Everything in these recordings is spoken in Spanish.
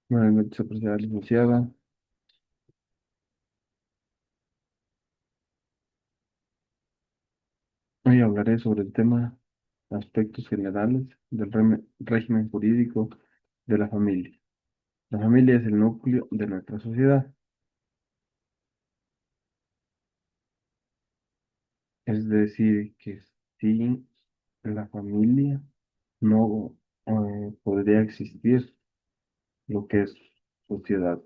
Buenas noches, apreciada licenciada. Hoy hablaré sobre el tema aspectos generales del régimen jurídico de la familia. La familia es el núcleo de nuestra sociedad, es decir, que sin la familia no podría existir lo que es sociedad.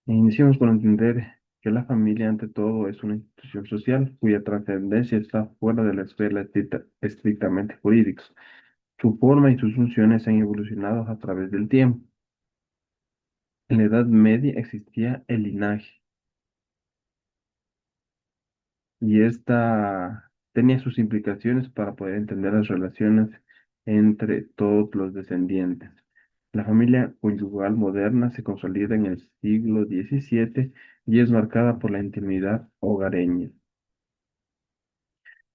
Iniciamos por entender que la familia, ante todo, es una institución social cuya trascendencia está fuera de la esfera estrictamente jurídica. Su forma y sus funciones han evolucionado a través del tiempo. En la Edad Media existía el linaje y esta tenía sus implicaciones para poder entender las relaciones entre todos los descendientes. La familia conyugal moderna se consolida en el siglo XVII y es marcada por la intimidad hogareña.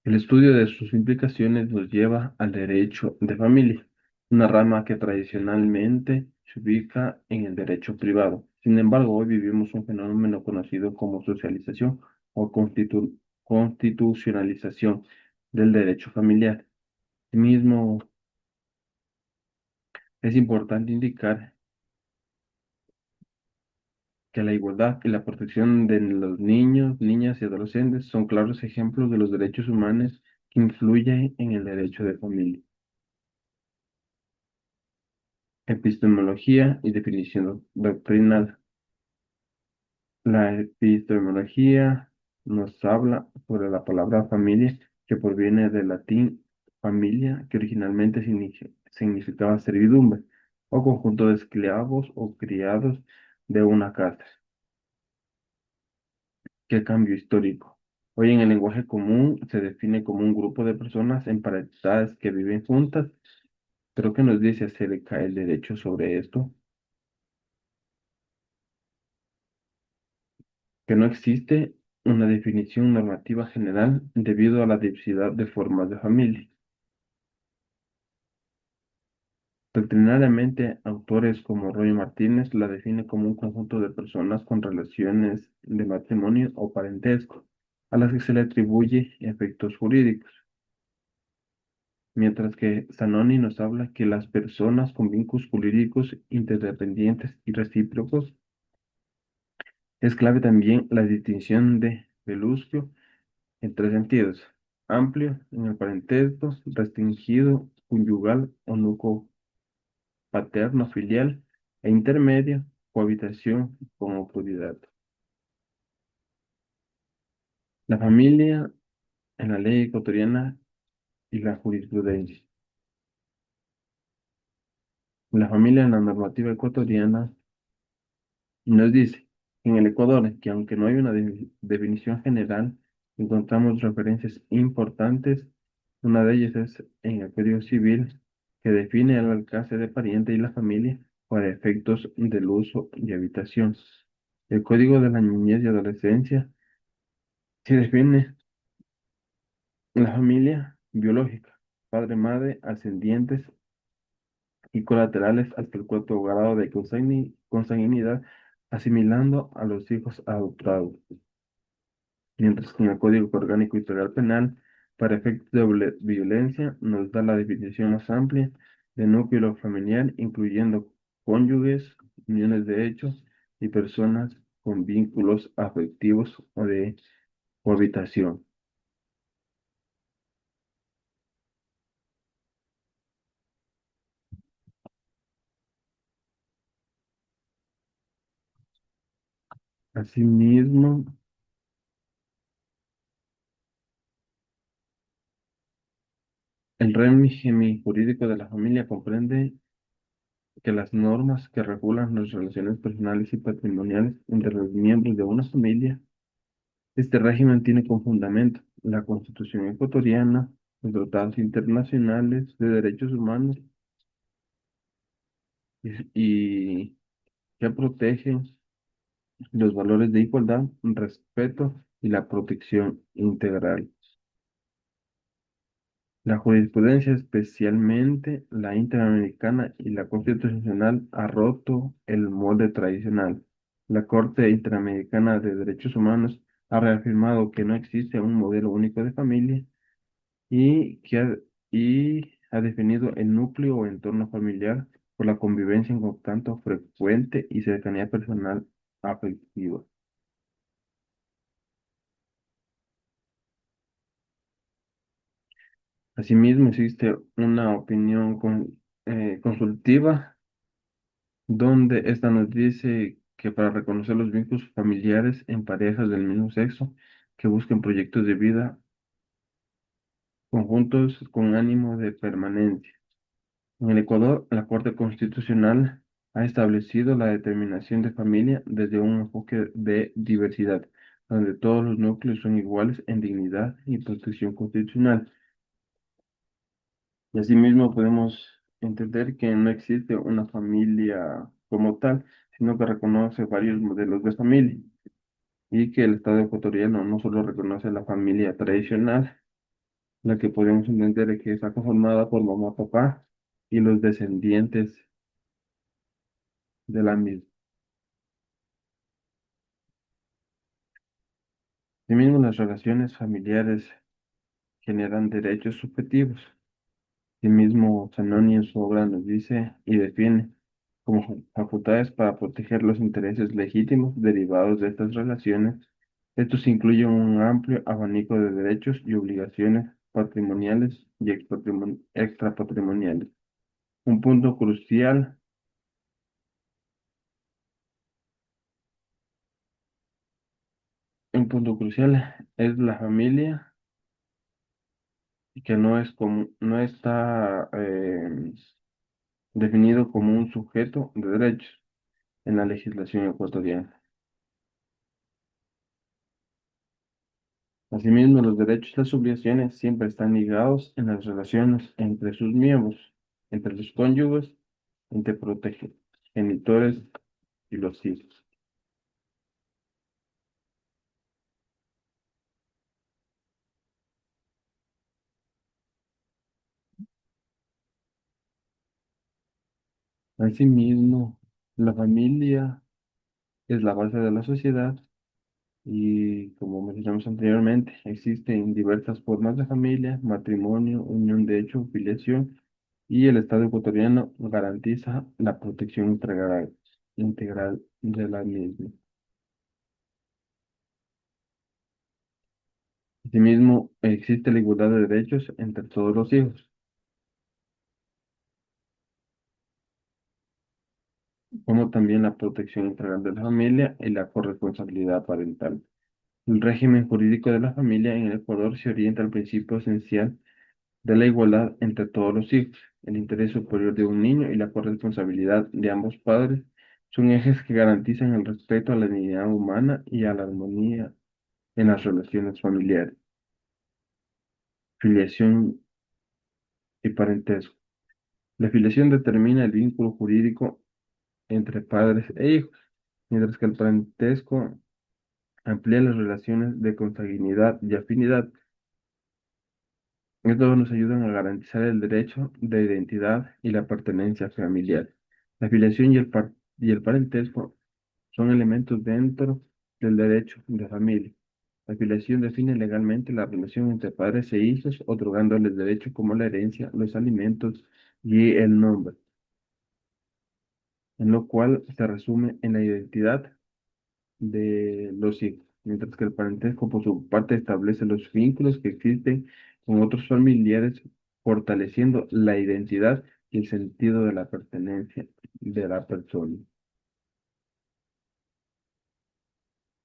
El estudio de sus implicaciones nos lleva al derecho de familia, una rama que tradicionalmente se ubica en el derecho privado. Sin embargo, hoy vivimos un fenómeno conocido como socialización o constitucionalización del derecho familiar. Asimismo, es importante indicar que la igualdad y la protección de los niños, niñas y adolescentes son claros ejemplos de los derechos humanos que influyen en el derecho de familia. Epistemología y definición doctrinal. La epistemología nos habla sobre la palabra familia, que proviene del latín familia, que originalmente significaba servidumbre, o conjunto de esclavos o criados de una casa. ¿Qué cambio histórico? Hoy en el lenguaje común se define como un grupo de personas emparentadas que viven juntas, pero ¿qué nos dice acerca del derecho sobre esto? Que no existe una definición normativa general debido a la diversidad de formas de familia. Doctrinariamente, autores como Roy Martínez la define como un conjunto de personas con relaciones de matrimonio o parentesco, a las que se le atribuye efectos jurídicos, mientras que Zanoni nos habla que las personas con vínculos jurídicos interdependientes y recíprocos. Es clave también la distinción de Belluscio en tres sentidos: amplio en el parentesco, restringido, conyugal o núcleo paterno filial, e intermedio, cohabitación con autoridad. La familia en la ley ecuatoriana y la jurisprudencia. La familia en la normativa ecuatoriana nos dice en el Ecuador que aunque no hay una definición general, encontramos referencias importantes. Una de ellas es en el Código Civil, que define el alcance de pariente y la familia para efectos del uso y habitación. El Código de la Niñez y Adolescencia se define la familia biológica, padre, madre, ascendientes y colaterales hasta el cuarto grado de consanguinidad, asimilando a los hijos adoptados. Mientras que en el Código Orgánico Integral Penal, para efectos de violencia, nos da la definición más amplia de núcleo familiar, incluyendo cónyuges, uniones de hechos y personas con vínculos afectivos o de cohabitación. Asimismo, el régimen jurídico de la familia comprende que las normas que regulan las relaciones personales y patrimoniales entre los miembros de una familia. Este régimen tiene como fundamento la Constitución ecuatoriana, los tratados internacionales de derechos humanos y que protegen los valores de igualdad, respeto y la protección integral. La jurisprudencia, especialmente la interamericana y la constitucional, ha roto el molde tradicional. La Corte Interamericana de Derechos Humanos ha reafirmado que no existe un modelo único de familia y ha definido el núcleo o entorno familiar por la convivencia en contacto frecuente y cercanía personal afectiva. Asimismo, existe una opinión consultiva donde esta nos dice que para reconocer los vínculos familiares en parejas del mismo sexo que busquen proyectos de vida conjuntos con ánimo de permanencia. En el Ecuador, la Corte Constitucional ha establecido la determinación de familia desde un enfoque de diversidad, donde todos los núcleos son iguales en dignidad y protección constitucional. Y asimismo podemos entender que no existe una familia como tal, sino que reconoce varios modelos de familia y que el Estado ecuatoriano no solo reconoce la familia tradicional, la que podemos entender que está conformada por mamá, papá y los descendientes de la misma. Asimismo, las relaciones familiares generan derechos subjetivos. Asimismo, Zanoni en su obra nos dice y define como facultades para proteger los intereses legítimos derivados de estas relaciones. Estos incluyen un amplio abanico de derechos y obligaciones patrimoniales y extrapatrimoniales. Un punto crucial, un punto crucial es la familia que no está definido como un sujeto de derechos en la legislación ecuatoriana. Asimismo, los derechos y las obligaciones siempre están ligados en las relaciones entre sus miembros, entre los cónyuges, entre progenitores y los hijos. Asimismo, la familia es la base de la sociedad y, como mencionamos anteriormente, existen diversas formas de familia: matrimonio, unión de hecho, filiación, y el Estado ecuatoriano garantiza la protección integral de la misma. Asimismo, existe la igualdad de derechos entre todos los hijos, como también la protección integral de la familia y la corresponsabilidad parental. El régimen jurídico de la familia en el Ecuador se orienta al principio esencial de la igualdad entre todos los hijos. El interés superior de un niño y la corresponsabilidad de ambos padres son ejes que garantizan el respeto a la dignidad humana y a la armonía en las relaciones familiares. Filiación y parentesco. La filiación determina el vínculo jurídico entre padres e hijos, mientras que el parentesco amplía las relaciones de consanguinidad y afinidad. Estos nos ayudan a garantizar el derecho de identidad y la pertenencia familiar. La filiación y el parentesco son elementos dentro del derecho de familia. La filiación define legalmente la relación entre padres e hijos, otorgándoles derechos como la herencia, los alimentos y el nombre, en lo cual se resume en la identidad de los hijos, mientras que el parentesco, por su parte, establece los vínculos que existen con otros familiares, fortaleciendo la identidad y el sentido de la pertenencia de la persona.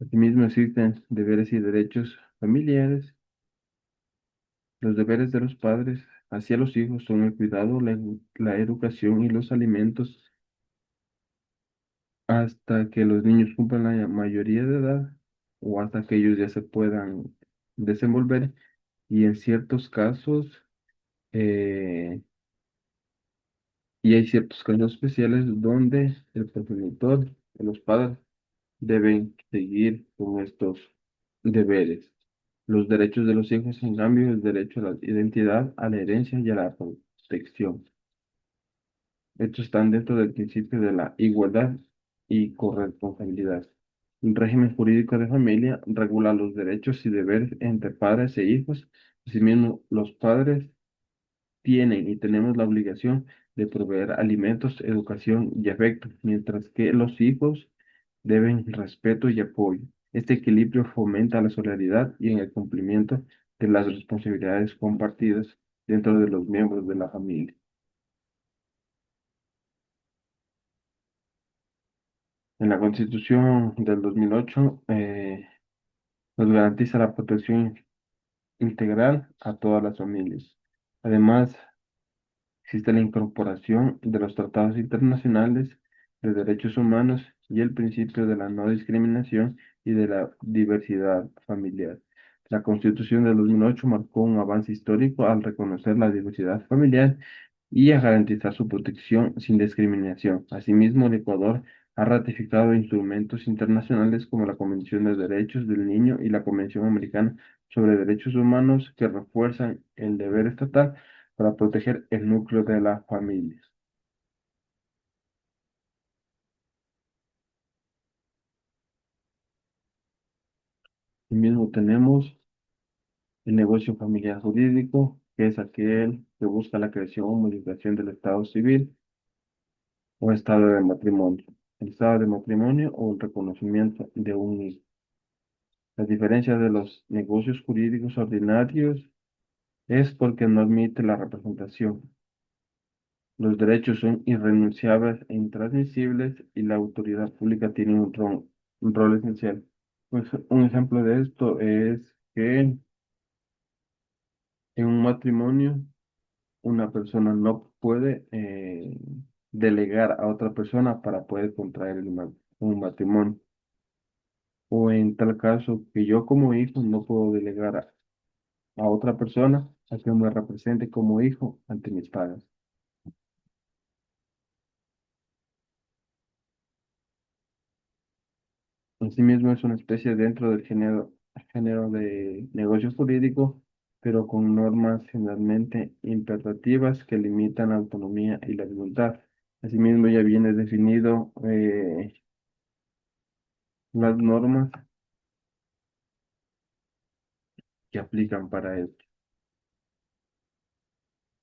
Asimismo, existen deberes y derechos familiares. Los deberes de los padres hacia los hijos son el cuidado, la educación y los alimentos hasta que los niños cumplan la mayoría de edad o hasta que ellos ya se puedan desenvolver. Y en ciertos casos, eh, y hay ciertos casos especiales donde el progenitor, los padres, deben seguir con estos deberes. Los derechos de los hijos, en cambio, el derecho a la identidad, a la herencia y a la protección. Estos están dentro del principio de la igualdad y corresponsabilidad. El régimen jurídico de familia regula los derechos y deberes entre padres e hijos. Asimismo, los padres tienen y tenemos la obligación de proveer alimentos, educación y afecto, mientras que los hijos deben respeto y apoyo. Este equilibrio fomenta la solidaridad y en el cumplimiento de las responsabilidades compartidas dentro de los miembros de la familia. En la Constitución del 2008 nos garantiza la protección integral a todas las familias. Además, existe la incorporación de los tratados internacionales de derechos humanos y el principio de la no discriminación y de la diversidad familiar. La Constitución de 2008 marcó un avance histórico al reconocer la diversidad familiar y a garantizar su protección sin discriminación. Asimismo, el Ecuador ha ratificado instrumentos internacionales como la Convención de Derechos del Niño y la Convención Americana sobre Derechos Humanos que refuerzan el deber estatal para proteger el núcleo de la familia. Asimismo, tenemos el negocio familiar jurídico, que es aquel que busca la creación o modificación del estado civil o estado de matrimonio. El estado de matrimonio o el reconocimiento de un hijo. La diferencia de los negocios jurídicos ordinarios es porque no admite la representación. Los derechos son irrenunciables e intransmisibles y la autoridad pública tiene un rol esencial. Pues un ejemplo de esto es que en un matrimonio una persona no puede delegar a otra persona para poder contraer un matrimonio. O en tal caso que yo como hijo no puedo delegar a otra persona a que me represente como hijo ante mis padres. Asimismo, es una especie dentro del género de negocios jurídicos, pero con normas generalmente imperativas que limitan la autonomía y la libertad. Asimismo, ya viene definido las normas que aplican para esto.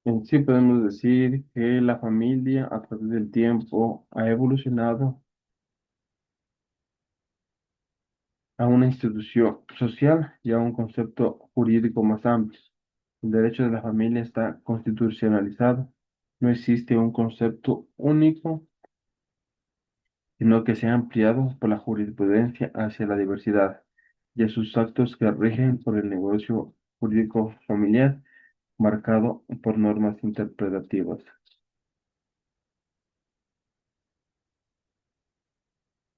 En sí podemos decir que la familia a través del tiempo ha evolucionado a una institución social y a un concepto jurídico más amplio. El derecho de la familia está constitucionalizado. No existe un concepto único, sino que se ha ampliado por la jurisprudencia hacia la diversidad y a sus actos que rigen por el negocio jurídico familiar, marcado por normas interpretativas.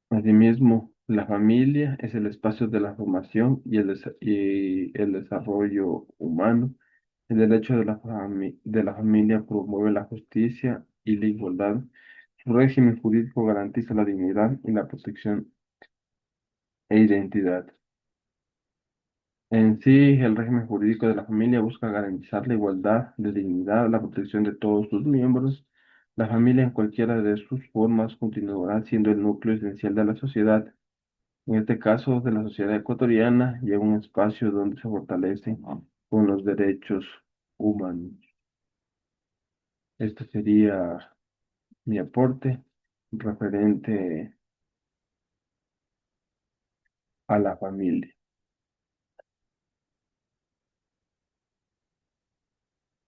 Asimismo, la familia es el espacio de la formación y el desarrollo humano. El derecho de la familia promueve la justicia y la igualdad. Su régimen jurídico garantiza la dignidad y la protección e identidad. En sí, el régimen jurídico de la familia busca garantizar la igualdad de dignidad, la protección de todos sus miembros. La familia en cualquiera de sus formas continuará siendo el núcleo esencial de la sociedad. En este caso, de la sociedad ecuatoriana, y un espacio donde se fortalecen con los derechos humanos. Este sería mi aporte referente a la familia.